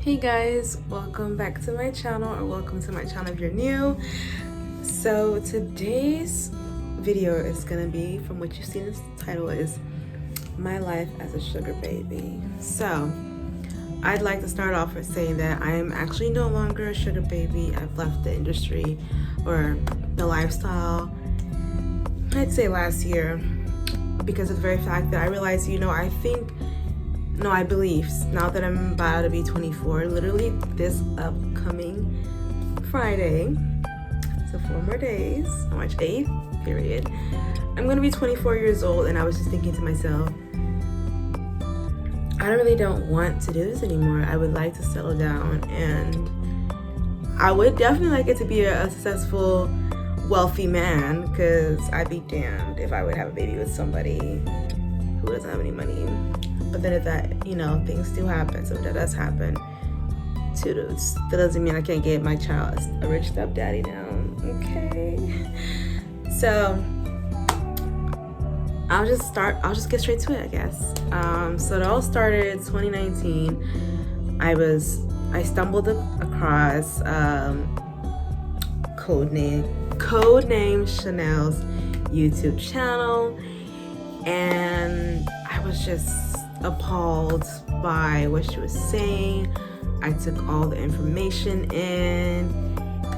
Hey guys, welcome back to my channel, or welcome to my channel if you're new. So today's video is gonna be, from what you've seen in the title, is my life as a sugar baby. So I'd like to start off with saying that I am actually no longer a sugar baby. I've left the industry or the lifestyle, I'd say last year, because of the very fact that I realized, I believe now that I'm about to be 24, literally this upcoming Friday, so 4 more days, March 8th, period, I'm gonna be 24 years old. And I was just thinking to myself, I don't want to do this anymore. I would like to settle down, and I would definitely like it to be a successful, wealthy man, because I'd be damned if I would have a baby with somebody who doesn't have any money. But then if that, things do happen, so if that does happen, that doesn't mean I can't get my child a rich stepdaddy now, okay? So I'll just get straight to it, I guess. So it all started 2019. I stumbled across Codenamechanel's YouTube channel, and I was just appalled by what she was saying. I took all the information in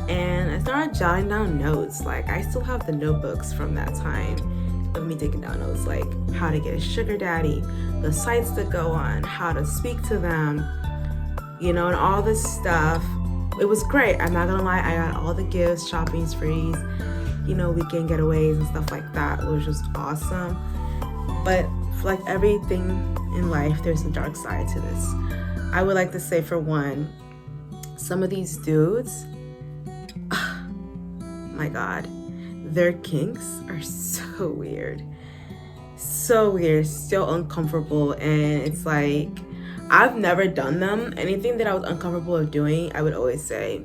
and I started jotting down notes. Like, I still have the notebooks from that time of me taking down notes, like how to get a sugar daddy, the sites to go on, how to speak to them, and all this stuff. It was great. I'm not gonna lie, I got all the gifts, shopping sprees, weekend getaways and stuff like that. It was just awesome. But like everything in life, there's a dark side to this. I would like to say, for one, some of these dudes, my God, their kinks are so weird, so uncomfortable. And it's like, I've never done them. Anything that I was uncomfortable with doing, I would always say,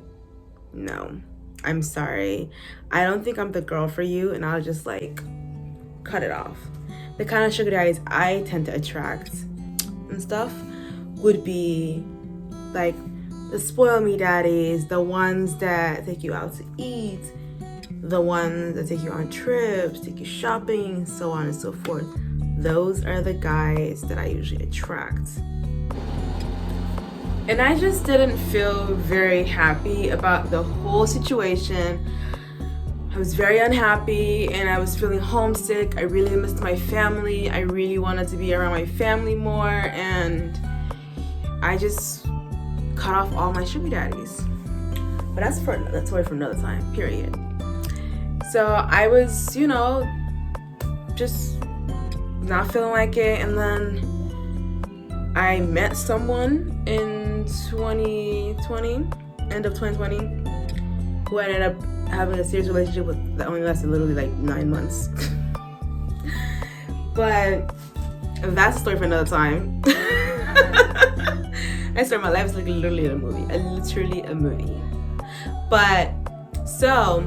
no, I'm sorry, I don't think I'm the girl for you, and I'll just like cut it off. The kind of sugar daddies I tend to attract and stuff would be like the spoil me daddies, the ones that take you out to eat, the ones that take you on trips, take you shopping, so on and so forth. Those are the guys that I usually attract. And I just didn't feel very happy about the whole situation. I was very unhappy, and I was feeling homesick. I really missed my family. I really wanted to be around my family more, and I just cut off all my sugar daddies. But that's a story for another time, period. So I was, just not feeling like it, and then I met someone in 2020, end of 2020, who ended up having a serious relationship with that only lasted literally like 9 months. But that's a story for another time. I swear, my life is like literally a movie. But so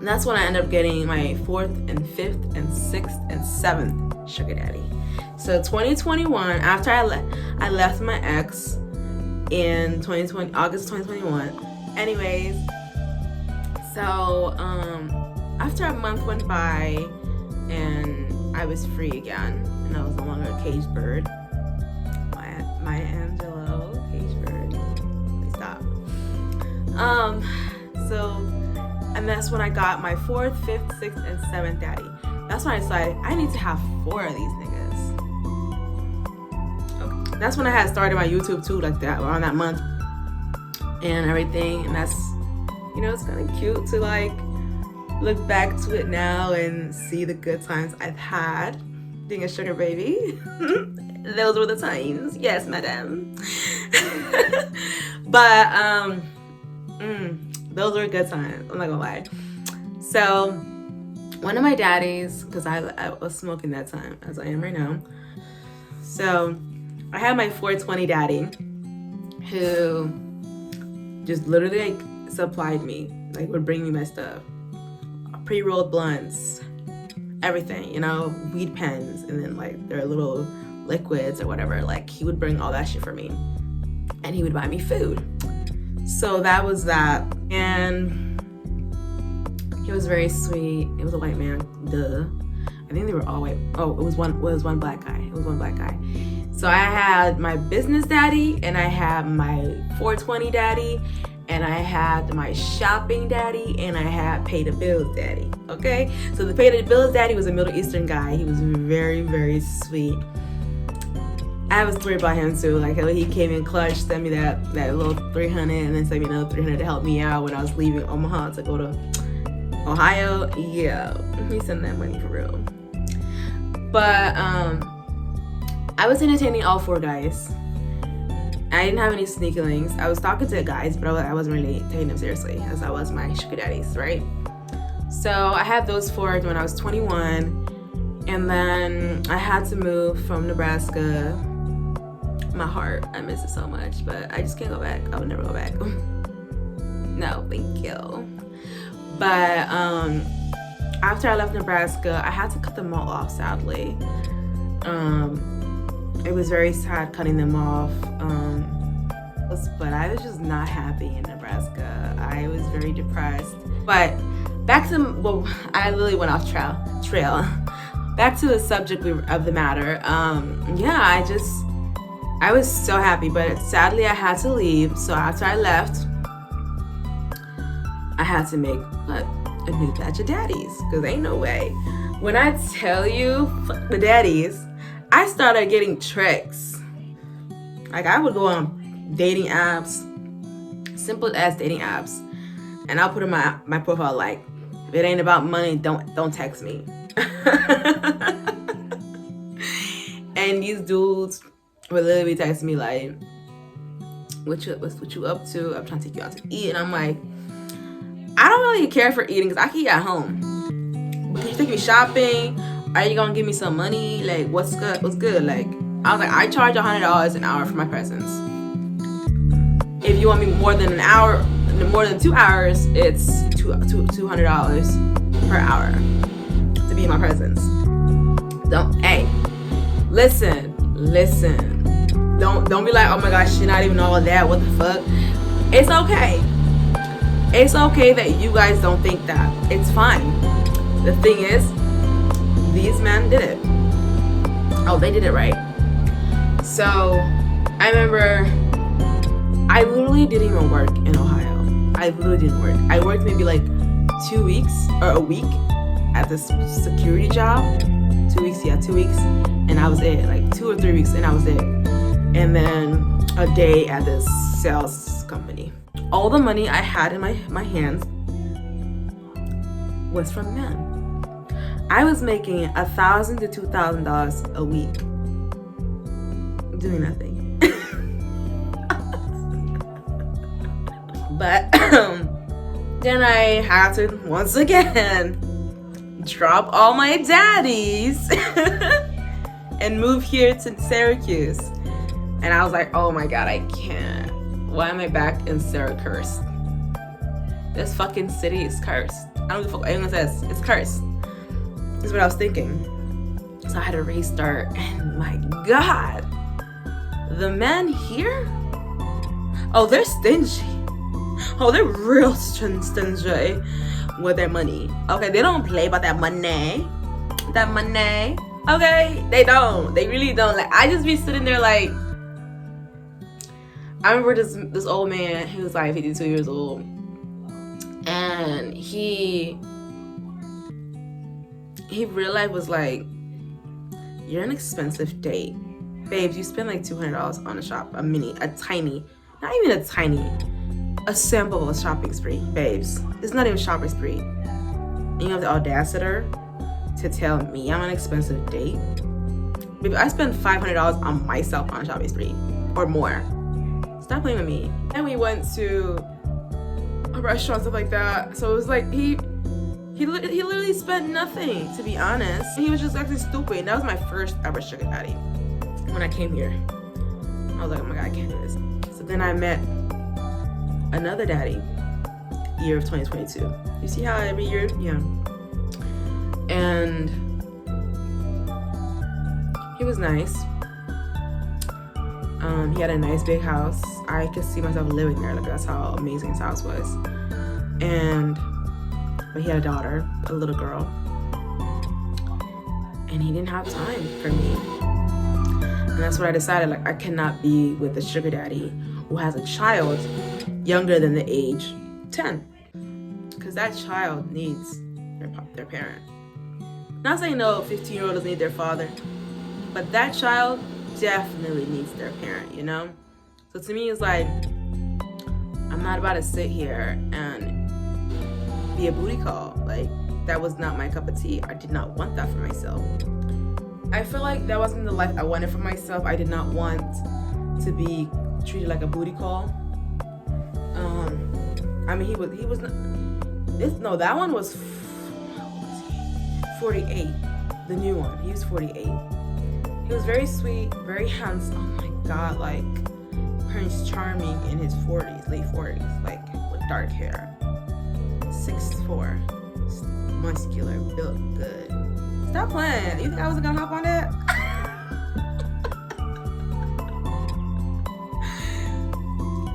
that's when I ended up getting my 4th and 5th and 6th and 7th sugar daddy. So 2021, after I left my ex in August 2021. Anyways, so after a month went by and I was free again, and I was no longer a caged bird. Maya Angelou, caged bird. Please stop. And that's when I got my 4th, 5th, 6th, and 7th daddy. That's when I decided I need to have 4 of these niggas. Okay. That's when I had started my YouTube too, like that, around that month and everything. And that's, it's kind of cute to like look back to it now and see the good times I've had being a sugar baby. Those were the times, yes, madam. But those were good times, I'm not gonna lie. So one of my daddies, because I was smoking that time, as I am right now. So I had my 420 daddy, who just literally like supplied me, like would bring me my stuff, pre-rolled blunts, everything, weed pens, and then like their little liquids or whatever. Like, he would bring all that shit for me. and he would buy me food. So that was that. And he was very sweet. It was a white man, duh. I think they were all white. Oh, it was one black guy. It was one black guy. So I had my business daddy, and I had my 420 daddy, and I had my shopping daddy, and I had pay the bills daddy. Okay? So the pay the bills daddy was a Middle Eastern guy. He was very, very sweet. I have a story about him too. Like he came in clutch, sent me that little 300, and then sent me another 300 to help me out when I was leaving Omaha to go to Ohio. Yeah, he sent that money for real. But I was entertaining all 4 guys. I didn't have any sneaky links. I was talking to guys, but I wasn't really taking them seriously, as I was my sugar daddies, right? So I had those 4 when I was 21, and then I had to move from Nebraska. My heart, I miss it so much, but I just can't go back. I would never go back. No, thank you. But after I left Nebraska, I had to cut them all off, sadly. It was very sad cutting them off. But I was just not happy in Nebraska. I was very depressed. But back to, well, I literally went off trail. Back to the subject of the matter. Yeah, I was so happy, but sadly I had to leave. So after I left, I had to make a new batch of daddies, because ain't no way. When I tell you, fuck the daddies, I started getting tricks. Like I would go on dating apps, simple as dating apps, and I'll put in my profile like, if it ain't about money, don't text me. And these dudes would literally text me like, what you up to? I'm trying to take you out to eat. And I'm like, I don't really care for eating because I can eat at home. Can you take me shopping? Are you gonna give me some money? Like, what's good? Like, I was like, I charge $100 an hour for my presence. If you want me more than an hour, more than 2 hours, it's $200 per hour to be in my presence. Hey, listen. Don't be like, oh my gosh, you're not even all of that. What the fuck? It's okay. It's okay that you guys don't think that. It's fine. The thing is, these men did it. Oh, they did it right. So I remember I literally didn't even work in Ohio. I literally didn't work. I worked maybe like 2 weeks or a week at this security job. 2 weeks, yeah, 2 weeks. And I was it. Like 2 or 3 weeks and I was it. And then a day at this sales company. All the money I had in my hands was from men. I was making $1,000 to $2,000 a week doing nothing. But then I had to once again drop all my daddies and move here to Syracuse. And I was like, oh my god, I can't. Why am I back in Syracuse? This fucking city is cursed. I don't give a fuck what anyone says. It's cursed. That's what I was thinking. So I had to restart. And my god, the men here, oh, they're stingy. Oh, they're real stingy with their money. Okay, they don't play about that money. That money. Okay, they don't. They really don't. Like, I just be sitting there like, I remember this old man, he was like 52 years old, and he real life was like, you're an expensive date. Babes, you spend like $200 on a sample of a shopping spree, babes. It's not even a shopping spree. And you have the audacity to tell me I'm an expensive date? Baby, I spent $500 on myself on a shopping spree, or more. Stop playing with me. And we went to a restaurant, stuff like that. So it was like he literally spent nothing, to be honest. He was just acting stupid. And that was my first ever sugar daddy. When I came here, I was like, oh my god, I can't do this. So then I met another daddy, year of 2022. You see how every year, yeah. And he was nice. He had a nice big house. I could see myself living there. Like, that's how amazing his house was. But he had a daughter, a little girl. And he didn't have time for me. And that's what I decided, like, I cannot be with a sugar daddy who has a child younger than the age 10. Because that child needs their parent. Not saying no 15-year-old doesn't need their father, but that child definitely needs their parent, you know? So to me, it's like, I'm not about to sit here and be a booty call. Like, that was not my cup of tea. I did not want that for myself. I feel like that wasn't the life I wanted for myself. I did not want to be treated like a booty call. I mean, he was not, no, that one was, how old was he? 48, the new one. He was 48. He was very sweet, very handsome. Oh my God, like Prince Charming in his 40s, late 40s, like with dark hair. 6'4", muscular, built good. Stop playing. You think I wasn't gonna hop on that?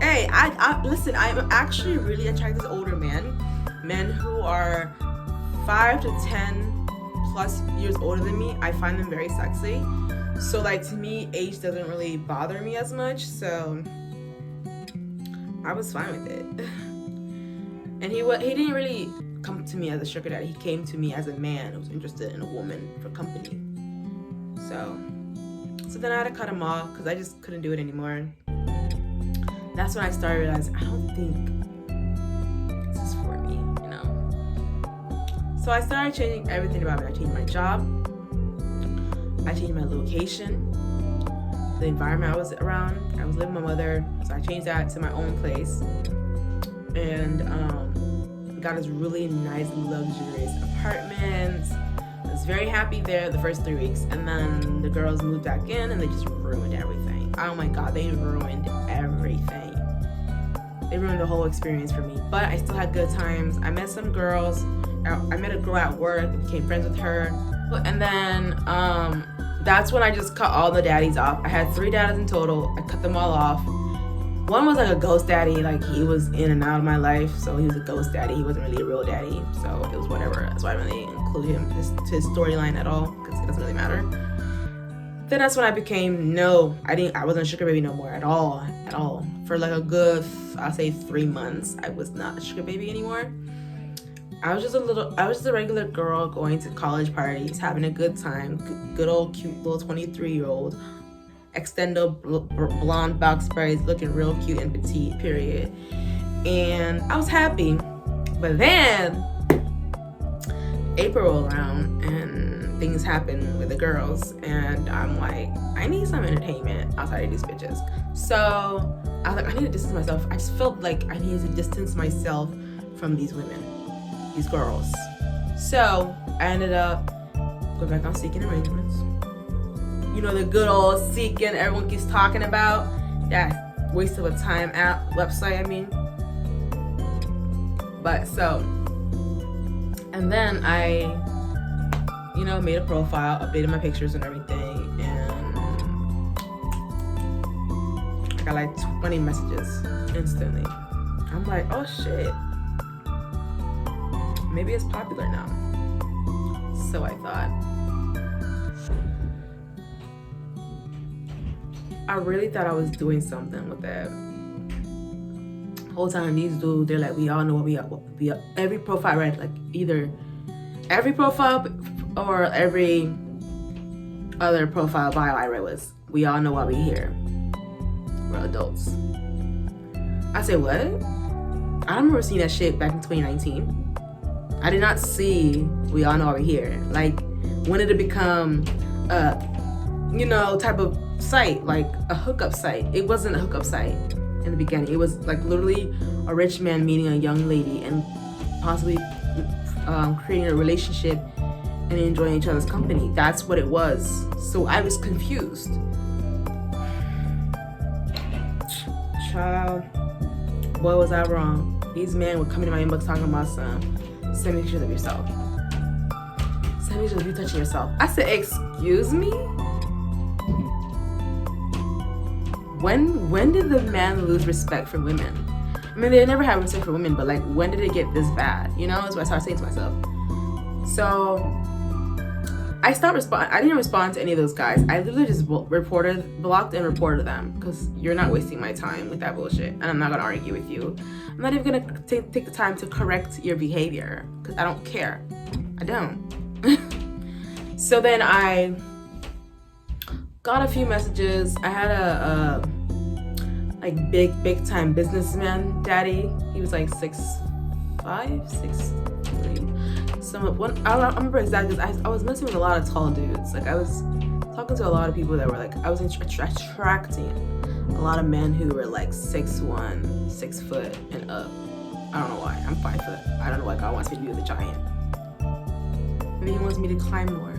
Hey, I listen, I'm actually really attracted to older men who are 5 to 10 plus years older than me. I find them very sexy. So like, to me, age doesn't really bother me as much, so I was fine with it. And he didn't really come to me as a sugar daddy. He came to me as a man who was interested in a woman for company. So then I had to cut him off because I just couldn't do it anymore. That's when I started realizing, I don't think this is for me, you know? So I started changing everything about me. I changed my job. I changed my location, the environment I was around. I was living with my mother, so I changed that to my own place. And got this really nice, luxurious apartment. I was very happy there the first 3 weeks. And then the girls moved back in and they just ruined everything. Oh my God, they ruined everything. They ruined the whole experience for me. But I still had good times. I met some girls. I met a girl at work and became friends with her. And then that's when I just cut all the daddies off. I had 3 daddies in total. I cut them all off. One was like a ghost daddy, like he was in and out of my life, so he was a ghost daddy. He wasn't really a real daddy, so it was whatever. That's why I didn't really include him to his storyline at all, because it doesn't really matter. Then that's when I became, I wasn't a sugar baby no more at all. For like a good, I'll say 3 months, I was not a sugar baby anymore. I was just a regular girl going to college parties, having a good time, good old cute little 23-year-old. Extendo blonde box braids, looking real cute and petite, period. And I was happy. But then April rolled around and things happened with the girls, and I'm like, I need some entertainment outside of these bitches. So I was like, I need to distance myself. I just felt like I needed to distance myself from these women, these girls. So I ended up going back on seeking arrangements. You know, the good old Seeking everyone keeps talking about. That waste of a time app website, I mean. But so, and then I, made a profile, updated my pictures and everything, and I got like 20 messages instantly. I'm like, oh shit. Maybe it's popular now. So I thought. I really thought I was doing something with that. Whole time these dudes, they're like, we all know what we are. Every profile, right? Like either every profile or every other profile bio I read was, we all know why we here. We're adults. I said, what? I don't remember seeing that shit back in 2019. I did not see we all know why we're here. Like, when did it become type of site, like a hookup site? It wasn't a hookup site in the beginning. It was like literally a rich man meeting a young lady and possibly creating a relationship and enjoying each other's company. That's what it was. So I was confused. Child, boy, was I wrong. These men were coming to my inbox talking about send me pictures of yourself. Send me pictures of you touching yourself. I said, excuse me? when did the man lose respect for women? I mean, they never had respect for women, but like, when did it get this bad? You know, that's what I started saying to myself. So I didn't respond to any of those guys. I literally just blocked and reported them, because you're not wasting my time with that bullshit, and I'm not gonna argue with you. I'm not even gonna take the time to correct your behavior, because I don't care. I don't. So then I got a few messages. I had a like big time businessman daddy. He was like 6'5", 6'3". I don't remember exactly, because I was messing with a lot of tall dudes. Like, I was talking to a lot of people that were like, I was attracting a lot of men who were like 6'1", 6 foot and up. I don't know why. I'm 5 foot. I don't know why God wants me to be with a giant. Maybe he wants me to climb more.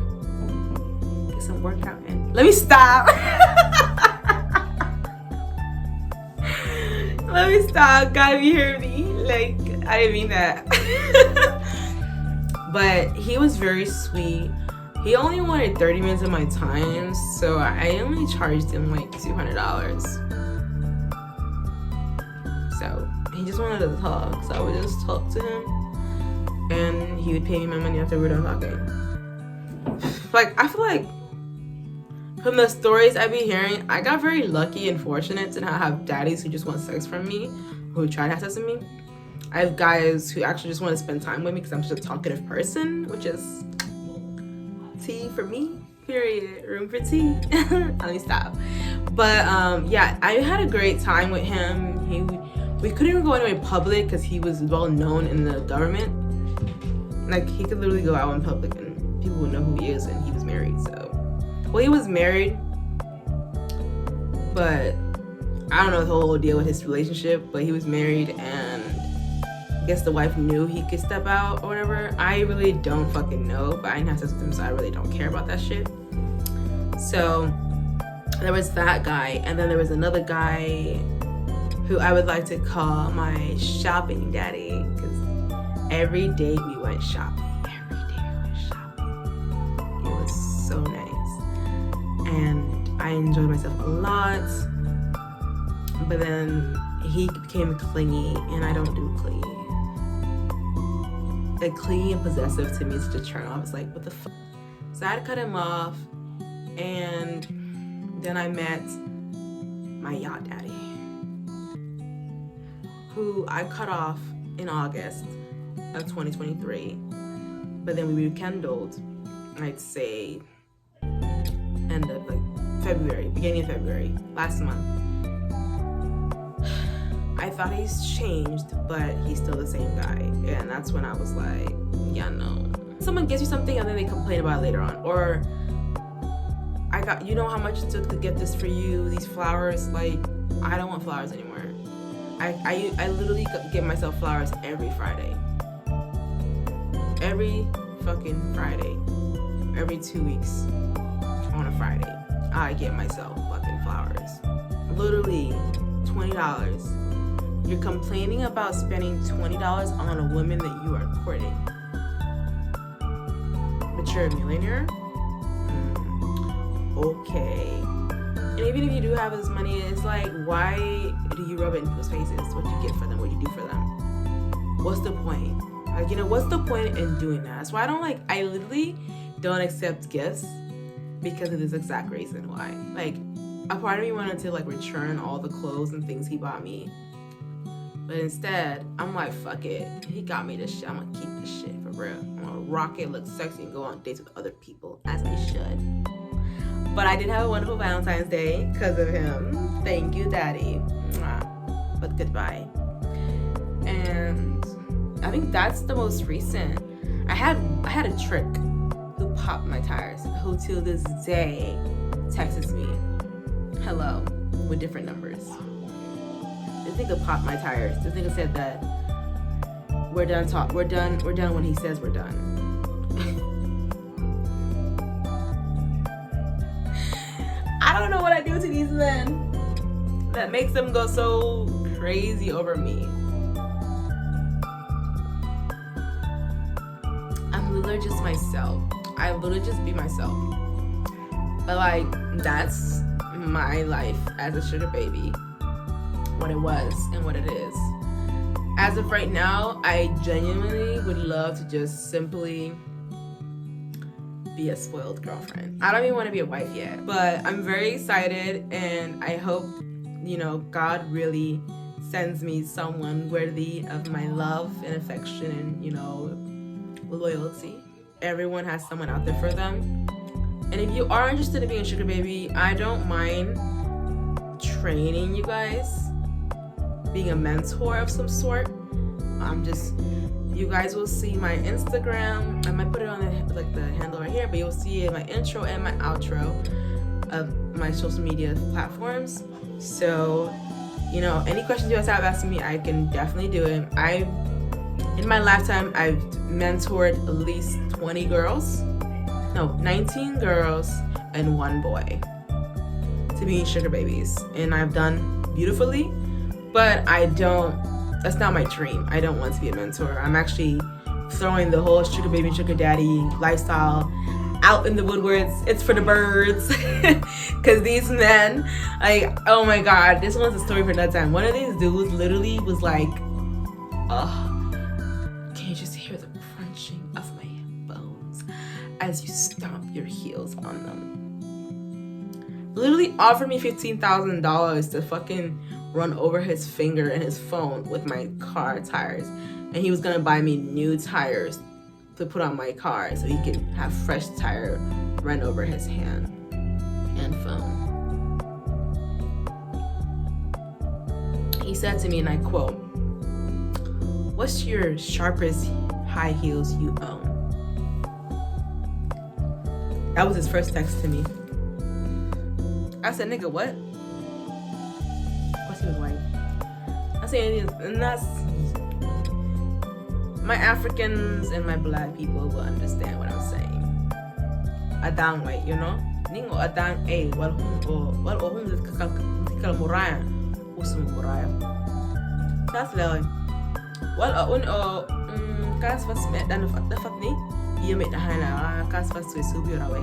Get some workout in. Let me stop. Let me stop. God, you hear me? Like, I didn't mean that. But he was very sweet. He only wanted 30 minutes of my time, so I only charged him like $200. So he just wanted to talk, so I would just talk to him, and he would pay me my money after we were done talking. Like, I feel like from the stories I be hearing, I got very lucky and fortunate to not have daddies who just want sex from me, who try to have sex with me. I have guys who actually just want to spend time with me because I'm just a talkative person, which is tea for me, period. Room for tea. Let me stop. But yeah, I had a great time with him. We couldn't even go anywhere public because he was well known in the government. Like, he could literally go out in public and people would know who he is, and he was married. So, well, he was married, but I don't know the whole deal with his relationship, but he was married, and I guess the wife knew he could step out or whatever. I really don't fucking know, but I didn't have sex with him, so I really don't care about that shit. So there was that guy, and then there was another guy who I would like to call my shopping daddy, because every day we went shopping. It was so nice, and I enjoyed myself a lot. But then he became clingy, and I don't do clingy. Like, clingy and possessive to me is such a turn off. It's like, what the fuck? So I had to cut him off, and then I met my yacht daddy, who I cut off in August of 2023, but then we rekindled, I'd say, end of like February, beginning of February, last month. I thought he's changed, but he's still the same guy, and that's when I was like, yeah, no. Someone gives you something and then they complain about it later on, or you know how much it took to get this for you, these flowers, like, I don't want flowers anymore. I literally get myself flowers every Friday. Every fucking Friday. Every 2 weeks on a Friday, I get myself fucking flowers. Literally $20. You're complaining about spending $20 on a woman that you are courting. But you're a millionaire? Okay. And even if you do have this money, it's like, why do you rub it in people's faces? What you get for them, what you do for them? What's the point? Like, you know, what's the point in doing that? That's why I literally don't accept gifts, because of this exact reason why. Like, a part of me wanted to like return all the clothes and things he bought me. But instead, I'm like, fuck it. He got me this shit. I'm gonna keep this shit for real. I'm gonna rock it, look sexy, and go on dates with other people, as I should. But I did have a wonderful Valentine's Day because of him. Thank you, Daddy. But goodbye. And I think that's the most recent. I had a trick who popped my tires, who to this day texts me, hello, with different numbers. This nigga popped my tires. This nigga said that we're done when he says we're done. I don't know what I do to these men that makes them go so crazy over me. I'm literally just myself. I literally just be myself. But like, that's my life as a sugar baby, what it was and what it is. As of right now, I genuinely would love to just simply be a spoiled girlfriend. I don't even want to be a wife yet, but I'm very excited, and I hope, God really sends me someone worthy of my love and affection and, loyalty. Everyone has someone out there for them. And if you are interested in being a sugar baby, I don't mind training you guys, being a mentor of some sort. You guys will see my Instagram. I might put it on the handle right here, but you'll see my intro and my outro of my social media platforms. So, any questions you guys have asking me, I can definitely do it. In my lifetime, I've mentored at least 19 girls and 1 boy to be sugar babies. And I've done beautifully, but that's not my dream. I don't want to be a mentor. I'm actually throwing the whole sugar baby and sugar daddy lifestyle out in the woodworks. It's for the birds. Because these men, oh my God, this one's a story for another time. One of these dudes literally was like, can you just hear the crunching of my bones as you stomp your heels on them? Literally offered me $15,000 to fucking run over his finger and his phone with my car tires, and he was gonna buy me new tires to put on my car so he could have fresh tire run over his hand and phone. He said to me, and I quote, "What's your sharpest high heels you own?" That was his first text to me. I said, "Nigga, what?" He was white. I say, and that's my Africans and my Black people will understand what I'm saying. Adang white, Ningo adang wal muraya usum muraya. That's like kas was met dan dapat ni dia met hana kas was so subirawe.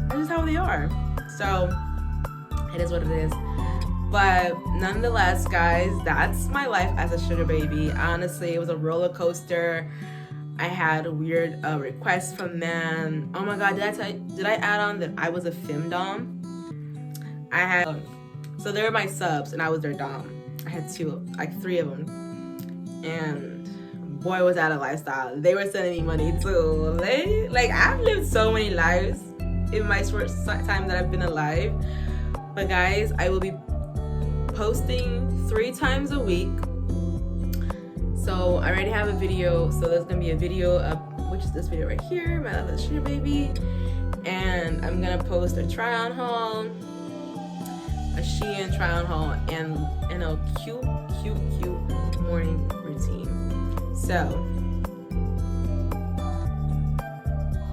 That's just how they are. So it is what it is. But nonetheless, guys, that's my life as a sugar baby. Honestly, it was a roller coaster. I had weird requests from men. Oh my God, did I add on that I was a femdom? So they were my subs and I was their dom. I had 3 of them. And boy, was that a lifestyle. They were sending me money too. I've lived so many lives in my short time that I've been alive. But guys, I will be posting 3 times a week. So I already have a video. So there's gonna be a video up, which is this video right here, my love sugar baby. And I'm gonna post a try on haul, a Shein try on haul, and a cute morning routine. So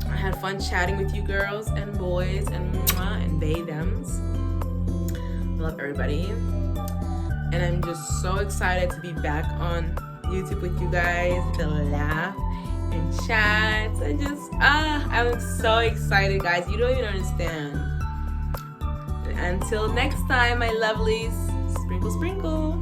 I had fun chatting with you girls and boys and muah and they thems. I love everybody. And I'm just so excited to be back on YouTube with you guys to laugh and chat. I'm so excited, guys. You don't even understand. Until next time, my lovelies, sprinkle, sprinkle.